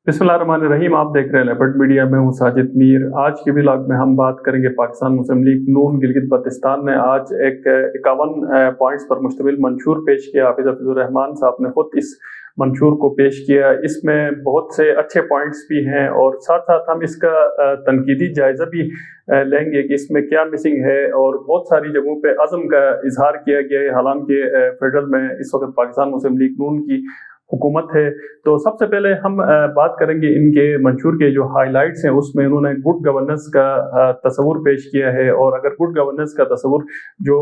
बिस्मिल्लाहिर्रहमानिर्रहीम। आप देख रहे हैं लेपर्ड मीडिया में, हूँ साजिद मीर। आज के व्लॉग में हम बात करेंगे पाकिस्तान मुस्लिम लीग नून गिलगित बल्तिस्तान ने आज एक 51 पॉइंट्स पर मुश्तमिल मंशूर पेश किया। हाफिज हफीजुर्रहमान साहब ने खुद इस मंशूर को पेश किया। इसमें बहुत से अच्छे पॉइंट्स भी हैं और साथ साथ हम इसका तनकीदी जायज़ा भी लेंगे कि इसमें क्या मिसिंग है, और बहुत सारी जगहों पे अज़म का इजहार किया गया है। हालांकि फेडरल में इस वक्त पाकिस्तान मुस्लिम लीग नून की हुकूमत है। तो सबसे पहले हम बात करेंगे इनके मंशूर के जो हाइलाइट्स हैं, उसमें इन्होंने गुड गवर्नेंस का तस्वुर पेश किया है। और अगर गुड गवर्नेंस का तस्वुर जो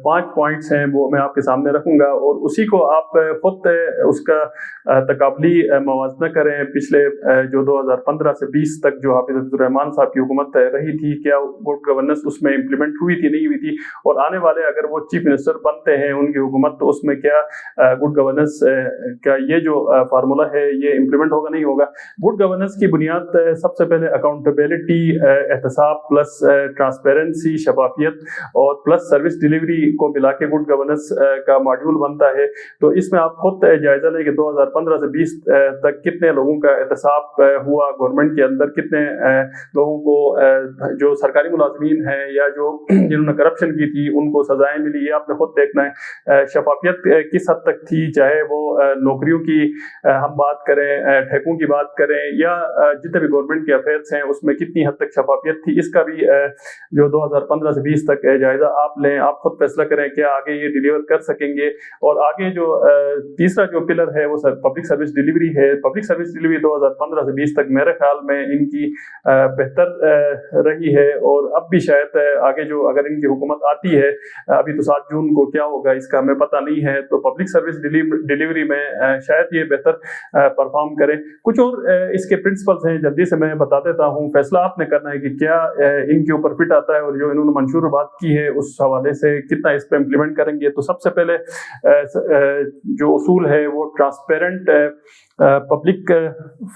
5 पॉइंट्स हैं वो मैं आपके सामने रखूंगा और उसी को आप खुद उसका तकाबली मवाजना करें। पिछले जो 2015 से 20 तक जो हाफिज हफीजुर्रहमान साहब की हुकूमत रही थी, क्या गुड गवर्नेंस उसमें इम्प्लीमेंट हुई थी, नहीं हुई थी, और आने वाले अगर वो चीफ मिनिस्टर बनते हैं उनकी हुकूमत, तो उसमें क्या गुड गवर्नेंस का ये जो फार्मूला है ये इम्प्लीमेंट होगा, नहीं होगा। गुड गवर्नेंस की बुनियाद सबसे पहले अकाउंटेबिलिटी, एहतसाब प्लस ट्रांसपेरेंसी, शफाफियत और प्लस सर्विस डिलीवरी को मिला के गुड गवर्नेंस का मॉड्यूल बनता है। तो इसमें आप खुद जायजा लें कि 2015 से 20 तक कितने लोगों का एहतसाब हुआ गवर्नमेंट के अंदर, कितने लोगों को जो सरकारी मुलाजमीन हैं या जो जिन्होंने करप्शन की थी उनको सजाएं मिली, ये आपने खुद देखना है। शफाफियत किस हद तक थी, चाहे वो नौकरियों की हम बात करें, ठेकों की बात करें, या जितने भी गवर्नमेंट के अफेयर्स हैं उसमें कितनी हद तक शफाफियत थी, इसका भी जो 2015 से 20 तक जायजा आप लें। आप खुद फैसला करें क्या आगे ये डिलीवर कर सकेंगे। और आगे जो तीसरा जो पिलर है वो पब्लिक सर्विस डिलीवरी है। पब्लिक सर्विस डिलीवरी 2015 से 20 तक मेरे ख्याल में इनकी बेहतर रही है, और अब भी शायद आगे जो अगर इनकी हुकूमत आती है, अभी तो 7 जून को क्या होगा इसका हमें पता नहीं है, तो पब्लिक सर्विस डिलीवरी में शायद ये बेहतर परफॉर्म करें। कुछ और इसके प्रिंसिपल्स हैं, जल्दी से मैं बता देता हूँ। फैसला आपने करना है कि क्या इनके ऊपर फिट आता है, और जो इन्होंने मंशूर बात की है उस हवाले से कितना इस पर इम्प्लीमेंट करेंगे। तो सबसे पहले जो उसूल है वो ट्रांसपेरेंट पब्लिक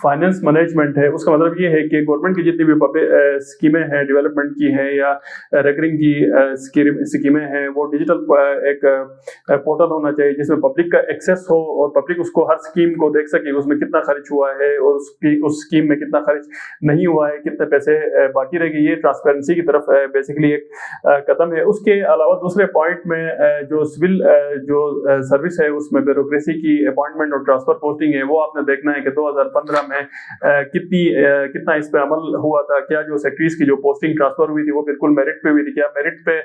फाइनेंस मैनेजमेंट है। उसका मतलब ये है कि गवर्नमेंट की जितनी भी स्कीमें हैं डेवलपमेंट की हैं या रेकरिंग की स्कीमें हैं, वो डिजिटल एक पोर्टल होना चाहिए जिसमें पब्लिक का एक्सेस हो और पब्लिक उसको हर स्कीम को देख सके, उसमें कितना खर्च हुआ है और उस स्कीम में कितना खर्च नहीं हुआ है, कितने पैसे बाकी रह गए। ये ट्रांसपेरेंसी की तरफ बेसिकली एक कदम है। उसके अलावा दूसरे पॉइंट में जो सिविल जो सर्विस है उसमें ब्यूरोक्रेसी की अपॉइंटमेंट और ट्रांसफर पोस्टिंग है, वो आपने देखना है कि 2015 में कितना इस पे अमल हुआ था। क्या जो सेक्रेटरीज की जो पोस्टिंग ट्रांसफर हुई थी वो बिल्कुल मेरिट पे हुई थी, क्या मेरिट पे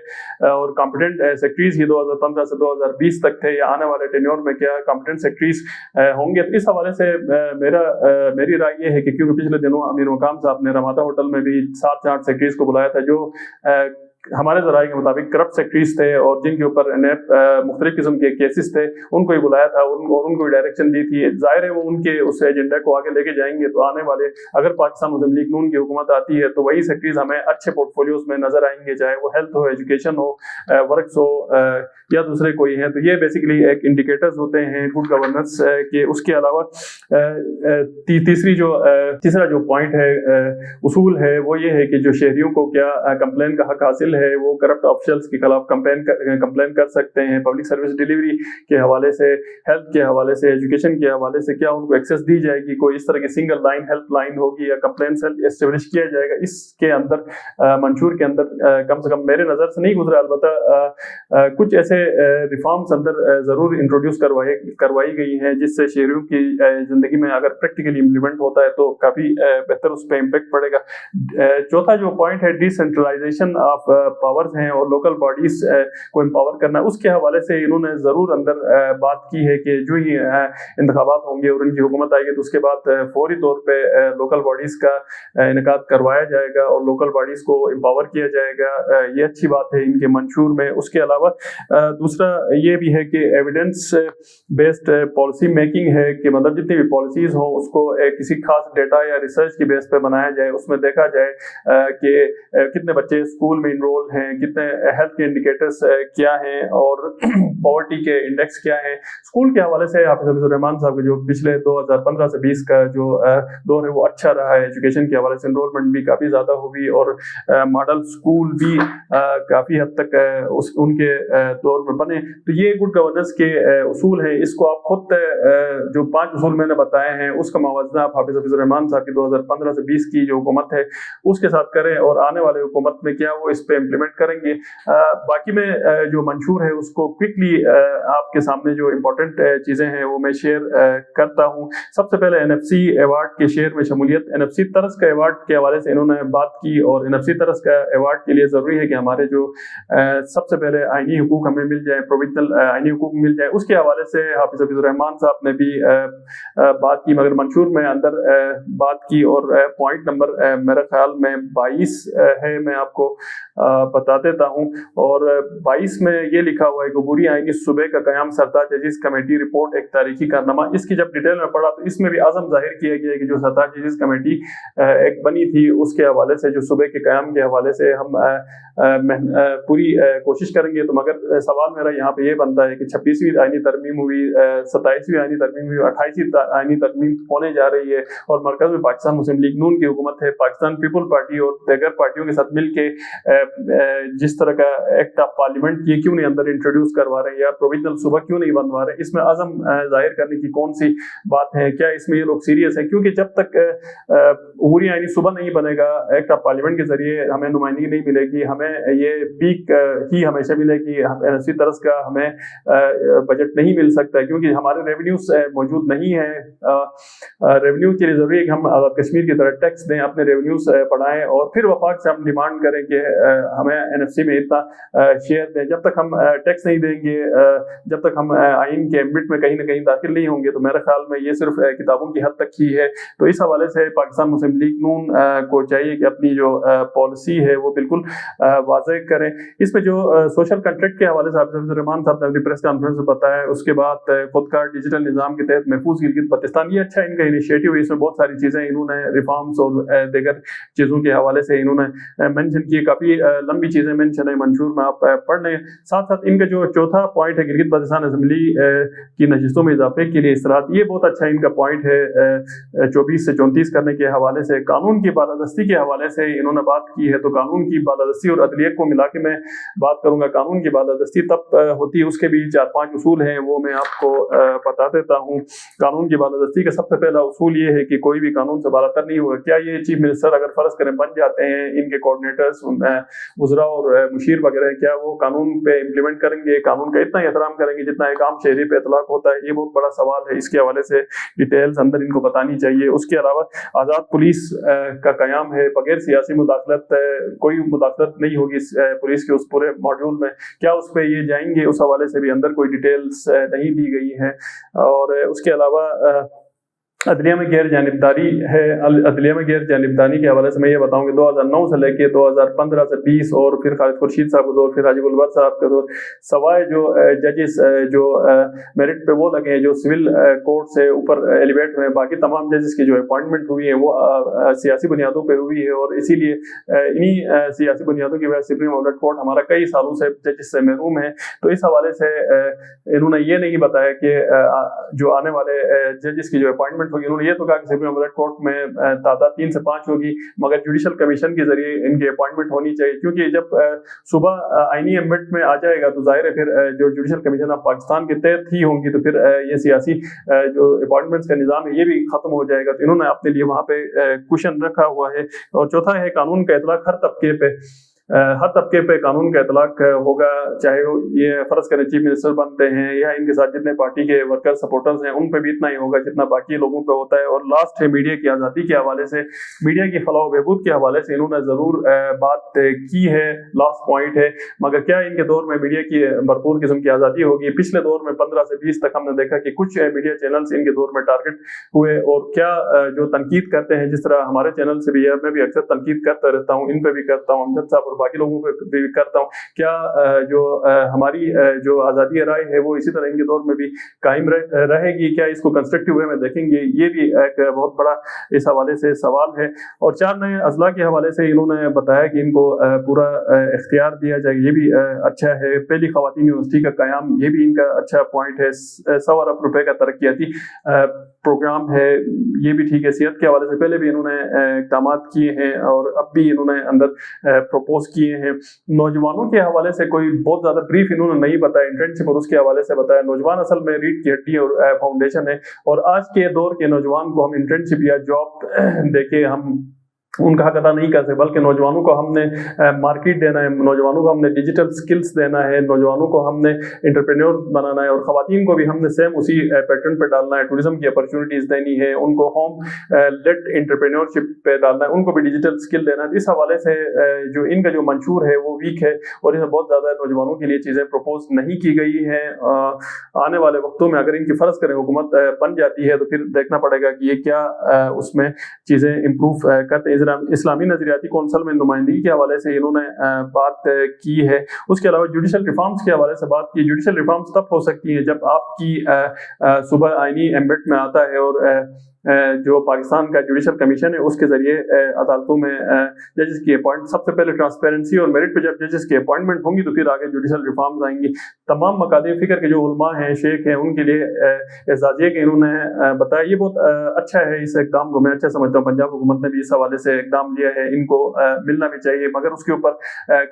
और कॉम्पिटेंट सेक्रेटरीज ही 2015 से 2020 तक थे, या आने वाले टेन्योर में क्या कॉम्पिटेंट सेक्रेटरीज होंगे। तो इस हवाले से मेरी राय ये है कि क्योंकि पिछले दिनों अमीर मकाम साहब ने रमादा होटल में भी 7 से 8 सेक्रेटरीज को बुलाया था जो हमारे ज़राए के मुताबिक करप्ट सेक्रेटरीज थे और जिनके ऊपर मुख्तलिफ किस्म के केसेस थे, उनको ही बुलाया था और उनको डायरेक्शन दी थी। जाहिर है वो उनके उस एजेंडा को आगे लेके जाएंगे। तो आने वाले अगर पाकिस्तान मुस्लिम लीग नून की हुकूमत आती है तो वही सेक्रेटरीज हमें अच्छे पोर्टफोलियोज में नजर आएंगे, चाहे वो हेल्थ हो, एजुकेशन हो, वर्क्स हो या दूसरे कोई हैं। तो ये बेसिकली एक इंडिकेटर्स होते हैं गुड गवर्नेंस के। उसके अलावा तीसरा जो पॉइंट है, उसूल है, वो ये है कि जो शहरियों को क्या कंप्लेन का हक हासिल है, वो करप्ट ऑफिशियल्स के खिलाफ कंप्लेन कर सकते हैं। पब्लिक सर्विस डिलीवरी के हवाले से, हेल्थ के हवाले से, एजुकेशन के हवाले से क्या उनको एक्सेस दी जाएगी, कोई इस तरह की सिंगल लाइन हेल्प लाइन होगी या कंप्लेन सेल एस्टेब्लिश किया जाएगा। इसके अंदर मंशूर के अंदर कम से कम मेरे नज़र से नहीं गुजरा, अलबत्ता कुछ ऐसे रिफॉर्म्स अंदर ज़रूर इंट्रोड्यूस करवाई गई हैं जिससे शहरियों की ज़िंदगी में अगर प्रैक्टिकली इम्प्लीमेंट होता है तो काफ़ी बेहतर उस पर इम्पेक्ट पड़ेगा। चौथा जो पॉइंट है डिसेंट्रलाइजेशन ऑफ पावर्स हैं और लोकल बॉडीज को एम्पावर करना, उसके हवाले से इन्होंने ज़रूर अंदर बात की है कि जो ही इंतखाबात होंगे और उनकी हुकूमत आएगी तो उसके बाद फौरी तौर पे लोकल बॉडीज़ का इनेकाद करवाया जाएगा और लोकल बॉडीज़ को एम्पावर किया जाएगा। ये अच्छी बात है इनके मंशूर में। उसके अलावा दूसरा ये भी है कि एविडेंस बेस्ड पॉलिसी मेकिंग है कि मतलब जितनी भी पॉलिसीज़ हों उसको किसी खास डेटा या रिसर्च की बेस पे बनाया जाए, उसमें देखा जाए कि कितने बच्चे स्कूल में एनरोल हैं, कितने हेल्थ के इंडिकेटर्स क्या हैं और पॉवर्टी के इंडेक्स क्या हैं। स्कूल के हवाले से हाफिज हफीजुर रहमान साहब के जो पिछले 2015 से 20 का जो दौर है वो अच्छा रहा है। एजुकेशन के हवाले से एनरोलमेंट भी काफ़ी ज़्यादा हुई और मॉडल स्कूल भी काफ़ी हद तक उनके दौर में बने। तो ये गुड गवर्नेंस के उसूल हैं, इसको आप खुद जो 5 उसूल मैंने बताए हैं उसका मवाजना आप हाफिज हफीजुर रहमान साहब की 2015 से 20 की जो हुकूमत है उसके साथ करें और आने वाले हुकूमत में क्या वो इस पे इम्प्लीमेंट करेंगे। बाकी में जो मंशूर है उसको क्विकली आपके सामने जो इम्पोर्टेंट चीज़ें हैं वो मैं शेयर करता हूँ। सबसे पहले NFC अवार्ड के शेयर में शमूलियत। NFC तरस का अवार्ड के हवाले से इन्होंने बात की और NFC तरस का अवार्ड के लिए ज़रूरी है कि हमारे जो सबसे पहले आईनी हुकूक हमें मिल जाए, प्रोविजनल आईनी हुकूक मिल जाए। उसके हवाले से हाफिज हफीजुर रहमान साहब ने भी बात की, मगर मंशूर में अंदर बात की और पॉइंट नंबर मेरा ख्याल में 22 है, मैं आपको बता देता हूँ। और 22 में ये लिखा हुआ है अबूरी आईनी सूबे का क़याम सरताज अजीज कमेटी रिपोर्ट एक तारीखी कारनामा। इसकी जब डिटेल में पढ़ा तो इसमें भी आज़म जाहिर किया गया है कि जो सरताज अजीज कमेटी एक बनी थी उसके हवाले से जो सूबे के क़याम के हवाले से हम पूरी कोशिश करेंगे। तो मगर सवाल मेरा यहाँ पे ये बनता है कि 26वीं आईनी तरमीम हुई, 27वीं आईनी तरमीम हुई, 28वीं आईनी तरमीम होने जा रही है और मरकज़ में पाकिस्तान मुस्लिम लीग नून की हुकूमत है। पाकिस्तान पीपल पार्टी और दीगर पार्टियों के साथ मिल के जिस तरह का एक्ट ऑफ पार्लियामेंट ये क्यों नहीं अंदर इंट्रोड्यूस करवा रहे हैं या प्रोविजनल सूबा क्यों नहीं बनवा रहे, इसमें आज़म जाहिर करने की कौन सी बात है? क्या इसमें ये लोग सीरियस है? क्योंकि जब तक अबूरी आईनी सूबा नहीं बनेगा, एक्ट ऑफ पार्लियामेंट के जरिए हमें नुमाइंदगी नहीं मिलेगी, हमें ये पीक ही हमेशा मिलेगी। इसी तरह का हमें बजट नहीं मिल सकता है क्योंकि हमारे रेवेन्यूज मौजूद नहीं है। रेवेन्यू के लिए जरूरी है कि हम आज़ाद कश्मीर की तरह टैक्स दें, अपने रेवेन्यूज बढ़ाएं और फिर वफाक से हम डिमांड करें कि हमें NFC में इतना शेयर दें। जब तक हम टैक्स नहीं देंगे, जब तक हम आइन के एम्बिट में कहीं ना कहीं दाखिल नहीं होंगे, तो मेरे ख्याल में ये सिर्फ किताबों की हद तक ही है। तो इस हवाले से पाकिस्तान मुस्लिम लीग नून को चाहिए कि अपनी जो पॉलिसी है वो बिल्कुल वाज़ेह करें। इसमें जो सोशल कंट्रैक्ट के हवाले से हाफिज हफीजुर रहमान साहब ने अपनी प्रेस कॉन्फ्रेंस में बताया, उसके बाद खुदकार डिजिटल निज़ाम के तहत महफूज गिलगित बल्तिस्तान, ये अच्छा इनका इनिशिएटिव है। इसमें बहुत सारी चीज़ें इन्होंने रिफॉर्म्स और दीगर चीज़ों के हवाले से इन्होंने मेंशन किए। काफ़ी लंबी चीज़ें मेंशन है, मंशूर में आप पढ़ लें। साथ साथ इनका जो चौथा पॉइंट है गिलगित बल्तिस्तान असेंबली की नशिस्तों में इजाफे के लिए इस्तराहत, ये बहुत अच्छा इनका पॉइंट है। 24 से 34 करने के हवाले से कानून की बालादस्ती के हवाले से इन्होंने बात की है। तो कानून की बालादस्ती और अदलियत को मिला के मैं बात करूंगा। कानून की बालादस्ती तब होती है, उसके भी 4-5 उसूल हैं, वो मैं आपको बता देता हूँ। कानून की बालादस्ती का सबसे पहला उसूल ये है कि कोई भी कानून से बालातर नहीं होगा। क्या ये चीफ मिनिस्टर अगर फर्ज करें बन जाते हैं, इनके कोऑर्डिनेटर्स वज़रा और मुशीर वगैरह, क्या वो कानून पे इम्प्लीमेंट करेंगे, कानून का इतना एहतराम करेंगे जितना एक आम शहरी पे इतलाक होता है? ये बहुत बड़ा सवाल है। इसके हवाले से डिटेल्स अंदर इनको बतानी चाहिए। उसके अलावा आज़ाद पुलिस का क़याम है, बगैर सियासी मुदाखलत कोई मुदाखलत नहीं होगी पुलिस के उस पूरे मॉड्यूल में। क्या उस पर ये जाएंगे? उस हवाले से भी अंदर कोई डिटेल्स नहीं दी गई है। और उसके अलावा अदलिया में गैर जानिबदारी है। अदलिया में गैर जानिबदारी के हवाले से मैं ये बताऊं कि 2009 से लेके 2015 से 20 और फिर खालिद खुर्शीद साहब का दौर, फिर हाजी गुलबर साहब का दौर, सवाए जो जजेस जो मेरिट पे वो लगे हैं, जो सिविल कोर्ट से ऊपर एलिवेट हुए, बाकी तमाम जजेस की जो अपॉइंटमेंट हुई है वो सियासी बुनियादों पर हुई है। और इसीलिए इन्हीं सियासी बुनियादों की वजह से सुप्रीम कोर्ट कोर्ट हमारा कई सालों से जजेस से महरूम है। तो इस हवाले से इन्होंने ये नहीं बताया कि जो आने वाले जजेस की जो अपॉइंटमेंट होगी, उन्होंने ये तो कहा कि सुप्रीम कोर्ट में तादाद 3 से 5 होगी, मगर जुडिशल कमीशन के जरिए इनकी अपॉइंटमेंट होनी चाहिए। क्योंकि जब सुबह आईनी एम्बिट में आ जाएगा तो जाहिर है फिर जो जुडिशल कमीशन ऑफ पाकिस्तान के तहत ही होंगी, तो फिर ये सियासी जो अपॉइंटमेंट्स का निज़ाम है ये भी खत्म हो जाएगा। तो इन्होंने अपने लिए वहाँ पे क्वेश्चन रखा हुआ है। और चौथा है कानून का इतलाक हर तबके पे कानून का इतलाक होगा, चाहे ये फर्ज करें चीफ मिनिस्टर बनते हैं या इनके साथ जितने पार्टी के वर्कर सपोर्टर्स हैं उन पे भी इतना ही होगा जितना बाकी लोगों पे होता है। और लास्ट है मीडिया की आज़ादी के हवाले से, मीडिया की फलाह बहबूद के हवाले से इन्होंने ज़रूर बात की है, लास्ट पॉइंट है। मगर क्या इनके दौर में मीडिया की भरपूर किस्म की आज़ादी होगी? पिछले दौर में 15 से 20 तक हमने देखा कि कुछ मीडिया चैनल्स इनके दौर में टारगेट हुए और क्या जो तनकीद करते हैं, जिस तरह हमारे चैनल से भी है, मैं भी अक्सर तनकीद करता रहता हूँ, इन पर भी करता हूँ, अमजद साहब और باقی لوگوں کو بھی کرتا ہوں، کیا جو ہماری جو آزادی رائے ہے وہ اسی طرح ان کے دور میں بھی قائم رہے گی؟ کیا اس کو کنسٹرکٹیو وے میں دیکھیں گے؟ یہ بھی ایک بہت بڑا اس حوالے سے سوال ہے۔ اور 4 نئے اضلاع کے حوالے سے انہوں نے بتایا کہ ان کو پورا اختیار دیا جائے، یہ بھی اچھا ہے۔ پہلی خواتین یونیورسٹی کا قیام، یہ بھی ان کا اچھا پوائنٹ ہے۔ 100 ارب روپے کا ترقیاتی پروگرام ہے، یہ بھی ٹھیک ہے۔ صحت کے حوالے سے پہلے بھی انہوں نے اقدامات کیے ہیں اور اب بھی انہوں نے اندر پروپوز کیے ہیں۔ نوجوانوں کے حوالے سے کوئی بہت زیادہ بریف انہوں نے نہیں بتایا، انٹرنشپ اور اس کے حوالے سے بتایا۔ نوجوان اصل میں ریڑھ کی ہڈی اور فاؤنڈیشن ہے، اور آج کے دور کے نوجوان کو ہم انٹرنشپ یا جاب دے کے ہم ان کا حق ادا نہیں کر سکتے، بلکہ نوجوانوں کو ہم نے مارکیٹ دینا ہے، نوجوانوں کو ہم نے ڈیجیٹل سکلز دینا ہے، نوجوانوں کو ہم نے انٹرپرینور بنانا ہے، اور خواتین کو بھی ہم نے سیم اسی پیٹرن پہ ڈالنا ہے۔ ٹورزم کی اپرچونیٹیز دینی ہے، ان کو ہوم لیڈ انٹرپرینورشپ پہ ڈالنا ہے، ان کو بھی ڈیجیٹل سکل دینا ہے۔ اس حوالے سے جو ان کا جو منشور ہے وہ ویک ہے، اور اس میں بہت زیادہ نوجوانوں کے لیے چیزیں پروپوز نہیں کی گئی ہیں۔ آنے والے وقتوں میں اگر ان کی فرض کریں حکومت بن جاتی ہے تو پھر دیکھنا پڑے گا کہ یہ کیا اس میں چیزیں امپروو کرتے ہیں۔ اسلامی نظریاتی کونسل میں نمائندگی کے حوالے سے انہوں نے بات کی ہے۔ اس کے علاوہ جوڈیشل ریفارمز کے حوالے سے بات کی۔ جوڈیشل ریفارمز تب ہو سکتی ہیں جب آپ کی صوبہ آئینی ایمبٹ میں آتا ہے، اور جو پاکستان کا جوڈیشل کمیشن ہے اس کے ذریعے عدالتوں میں ججز کی اپوائنٹ، سب سے پہلے ٹرانسپیرنسی اور میرٹ پہ جب ججز کی اپوائنٹمنٹ ہوں گی تو پھر آگے جوڈیشل ریفارمز آئیں گی۔ تمام مقادیر فکر کے جو علماء ہیں، شیخ ہیں، ان کے لیے اعزازیہ کے انہوں نے بتایا، یہ بہت اچھا ہے۔ اس اقدام کو میں اچھا سمجھتا ہوں۔ پنجاب حکومت نے بھی اس حوالے سے اقدام لیا ہے، ان کو ملنا بھی چاہیے، مگر اس کے اوپر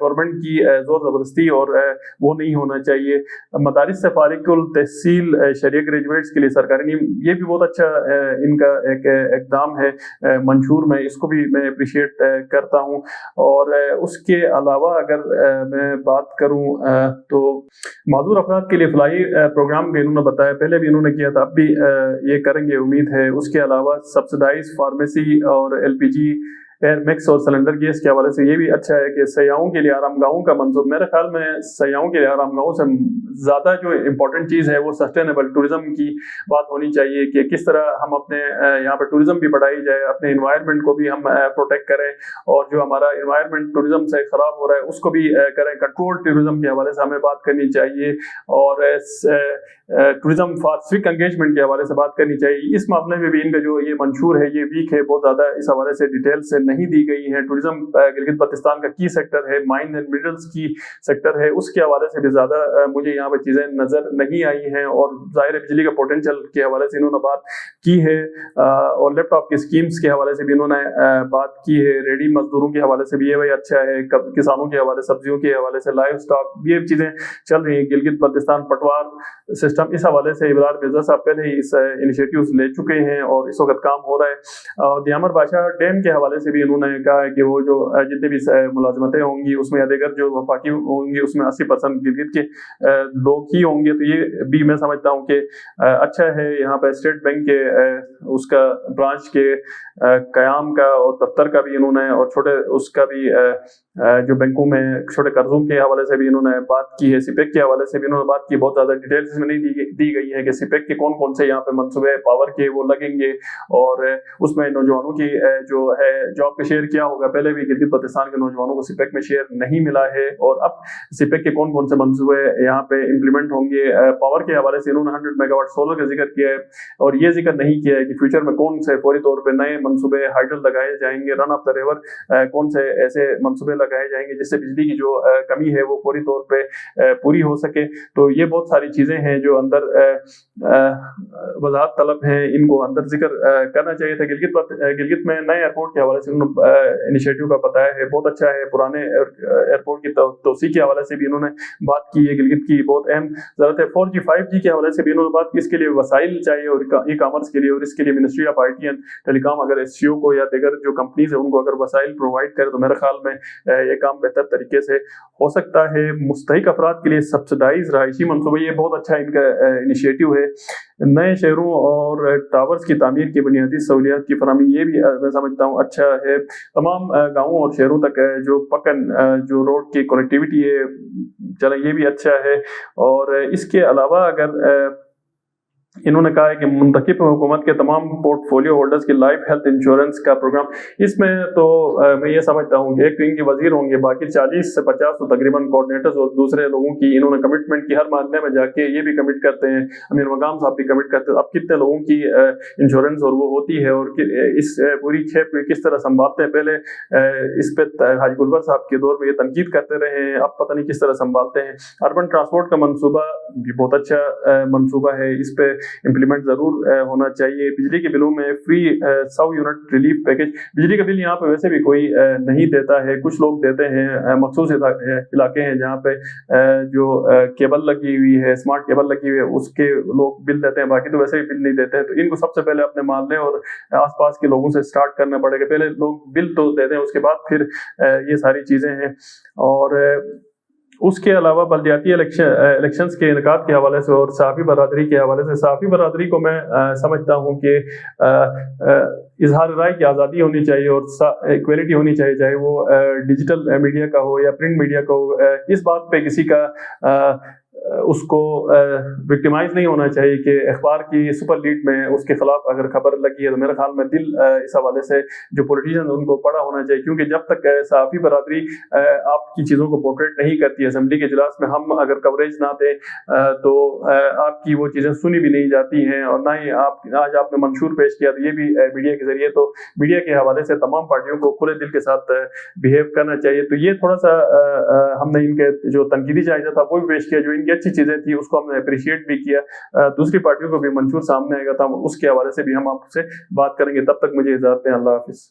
گورنمنٹ کی زور زبردستی اور وہ نہیں ہونا چاہیے۔ مدارس سے فارغ التحصیل شریعہ گریجویٹس کے لیے سرکاری نیم، یہ بھی بہت اچھا ان کا ایک اقدام ہے منشور میں، اس کو بھی میں اپریشیٹ کرتا ہوں۔ اور اس کے علاوہ اگر میں بات کروں تو معذور افراد کے لیے فلاحی پروگرام بھی انہوں نے بتایا، پہلے بھی انہوں نے کیا تھا، اب بھی یہ کریں گے امید ہے۔ اس کے علاوہ سبسڈائز فارمیسی اور LPG ایئر مکس اور سلنڈر گیس کے حوالے سے یہ بھی اچھا ہے کہ سیاحوں کے لیے آرام گاہوں کا منصوب، میرے خیال میں سیاحوں کے لیے آرام گاہوں سے زیادہ جو امپورٹنٹ چیز ہے وہ سسٹینیبل ٹورزم کی بات ہونی چاہیے، کہ کس طرح ہم اپنے یہاں پہ ٹورزم بھی بڑھائی جائے، اپنے انوائرمنٹ کو بھی ہم پروٹیکٹ کریں، اور جو ہمارا انوائرمنٹ ٹورزم سے خراب ہو رہا ہے اس کو بھی کریں۔ کنٹرول ٹورزم کے حوالے سے ہمیں بات کرنی چاہیے، اور ٹورزم فار سوک انگیجمنٹ کے حوالے سے بات کرنی چاہیے۔ اس معاملے میں بھی ان کا جو یہ منشور ہے یہ ویک ہے، بہت زیادہ اس حوالے سے ڈیٹیل سے نہیں دی گئی ہے۔ ٹورزم گلگت بلتستان کا کی سیکٹر ہے، مائنز اینڈ منرلز کی سیکٹر ہے، اس کے حوالے سے بھی زیادہ مجھے یہاں پہ چیزیں نظر نہیں آئی ہیں۔ اور ظاہر بجلی کا پوٹینشیل کے حوالے سے انہوں نے بات کی ہے، اور لیپ ٹاپ کی اسکیمز کے حوالے سے بھی انہوں نے بات کی ہے۔ ریڈی مزدوروں کے حوالے سے بھی یہ اچھا ہے، کسانوں کے حوالے، سبزیوں کے حوالے سے، لائف سٹاک، یہ چیزیں چل رہی ہیں۔ گلگت بلتستان پٹوار سسٹم، اس حوالے سے ابرار مرزا صاحب پہلے ہی اس انیشیٹیوز لے چکے ہیں اور اس وقت کام ہو رہا ہے۔ اور دیامر بادشاہ ڈیم کے حوالے سے بھی انہوں نے کہا ہے کہ وہ جو جتنے بھی ملازمتیں ہوں گی اس میں یا دیگر جو وفاقی ہوں گی اس میں 80% گلگت کے لوگ ہی ہوں گے، تو یہ بھی میں سمجھتا ہوں کہ اچھا ہے۔ یہاں پہ اسٹیٹ بینک کے اس کا برانچ کے قیام کا اور دفتر کا بھی انہوں نے، اور چھوٹے اس کا بھی جو بینکوں میں چھوٹے قرضوں کے حوالے سے بھی انہوں نے بات کی ہے۔ سپیک کے حوالے سے بھی انہوں نے بات کی، بہت زیادہ ڈیٹیلز اس میں نہیں دی گئی ہے کہ سپیک کے کون کون سے یہاں پہ منصوبے پاور کے وہ لگیں گے، اور اس میں نوجوانوں کی جو ہے جاب کا شیئر کیا ہوگا۔ پہلے بھی گلگت بلتستان کے نوجوانوں کو سپیک میں شیئر نہیں ملا ہے، اور اب سپیک کے کون کون سے منصوبے یہاں پہ امپلیمنٹ ہوں گے۔ پاور کے حوالے سے انہوں نے 100 میگا واٹ سولر کا ذکر کیا ہے، اور یہ ذکر نہیں کیا ہے کہ فیوچر میں کون سے فوری طور پہ نئے منصوبے ہائیڈل لگائے جائیں گے، رن آف دا ریور کون سے ایسے منصوبے لگائے جائیں گے جس سے بجلی کی جو کمی ہے وہ فوری طور پہ پوری ہو سکے۔ تو یہ بہت ساری چیزیں ہیں جو اندر وضاحت طلب ہیں، ان کو اندر ذکر کرنا چاہیے تھا۔ گلگت میں نئے ایئرپورٹ کے حوالے سے انہوں نے انیشیٹو کا بتایا ہے، بہت اچھا ہے۔ پرانے ایئرپورٹ کی توسیع کے حوالے سے بھی انہوں نے بات کی ہے، گلگت کی بہت اہم ضرورت ہے۔ 4G 5G کے حوالے سے بھی انہوں نے بات کی، اس کے لیے وسائل چاہیے، اور ای کامرس کے لیے، اور اس کے لیے منسٹری آف IT اینڈ ٹیلی کام اگر SCO کو یا دیگر جو کمپنیز ہیں ان کو اگر وسائل پرووائڈ کرے تو میرے خیال میں یہ کام بہتر طریقے سے ہو سکتا ہے۔ مستحق افراد کے لیے سبسڈائز رہائشی منصوبے، یہ بہت اچھا ان کا انیشیٹو ہے۔ نئے شہروں اور ٹاورز کی تعمیر کی بنیادی سہولیات کی فراہمی، یہ بھی میں سمجھتا ہوں اچھا ہے۔ تمام گاؤں اور شہروں تک جو پکن جو روڈ کی کنیکٹیوٹی ہے چلے، یہ بھی اچھا ہے۔ اور اس کے علاوہ اگر इन्होंने कहा है कि मुंतखब हुकूमत के तमाम पोर्टफोलियो होल्डर्स की लाइफ हेल्थ इंश्योरेंस का प्रोग्राम, इसमें तो मैं ये समझता हूँ कि एक तो इनके वजीर होंगे, बाकी 40 से 50 तो तकरीबन कोऑर्डिनेटर्स और दूसरे लोगों की इन्होंने कमिटमेंट की, हर मोहल्ले में जाके ये भी कमिट करते हैं, अमीर मकाम साहब भी कमिट करते हैं। अब कितने लोगों की इंश्योरेंस और वो होती है और इस पूरी खेप में किस तरह संभालते हैं। पहले इस पे हाजी गुलबर साहब के दौर में ये तनकीद करते रहे हैं, अब पता नहीं किस तरह संभालते हैं। अर्बन ट्रांसपोर्ट का मनसूबा भी बहुत अच्छा मनसूबा है, इस पे इम्प्लीमेंट जरूर होना चाहिए। बिजली के बिलों में फ्री 100 यूनिट रिलीफ पैकेज, बिजली का बिल यहाँ पे वैसे भी कोई नहीं देता है, कुछ लोग देते हैं, मखसूस इलाके हैं जहाँ पे जो केबल लगी हुई है, स्मार्ट केबल लगी हुई है, उसके लोग बिल देते हैं, बाकी तो वैसे भी बिल नहीं देते हैं। तो इनको सबसे पहले अपने मोहल्ले और आसपास के लोगों से स्टार्ट करना पड़ेगा, पहले लोग बिल तो देते हैं, उसके बाद फिर ये सारी चीजें हैं। और उसके अलावा बल्दियाती इलेक्शंस के इनकाद के हवाले से और सहाफ़ी बरादरी के हवाले से, सहाफ़ी बरादरी को मैं समझता हूँ कि इजहार राय की आज़ादी होनी चाहिए और इक्वलिटी होनी चाहिए, चाहे वो डिजिटल मीडिया का हो या प्रिंट मीडिया का हो। इस बात पे किसी का उसको विक्टिमाइज नहीं होना चाहिए कि अखबार की सुपर लीड में उसके खिलाफ अगर खबर लगी है तो मेरे ख्याल में दिल इस हवाले से जो पॉलिटिशियन उनको पड़ा होना चाहिए, क्योंकि जब तक सहाफ़ी बरादरी आपकी चीज़ों को पोर्ट्रेट नहीं करती है, असेंबली के इजलास में हम अगर कवरेज ना दें तो आपकी वो चीज़ें सुनी भी नहीं जाती हैं, और ना ही आज आपने मंशूर पेश किया तो ये भी मीडिया के जरिए। तो मीडिया के हवाले से तमाम पार्टियों को खुले दिल के साथ बिहेव करना चाहिए। तो ये थोड़ा सा हमने इनके जो तनकीदी जायजा था वो भी पेश किया, जो इनकी अच्छी चीजें थी उसको हमने अप्रिशिएट भी किया। दूसरी पार्टियों को भी मंशूर सामने आएगा तो हम उसके हवाले से भी हम आपसे बात करेंगे। तब तक मुझे इजाजत दें, अल्लाह हाफिज।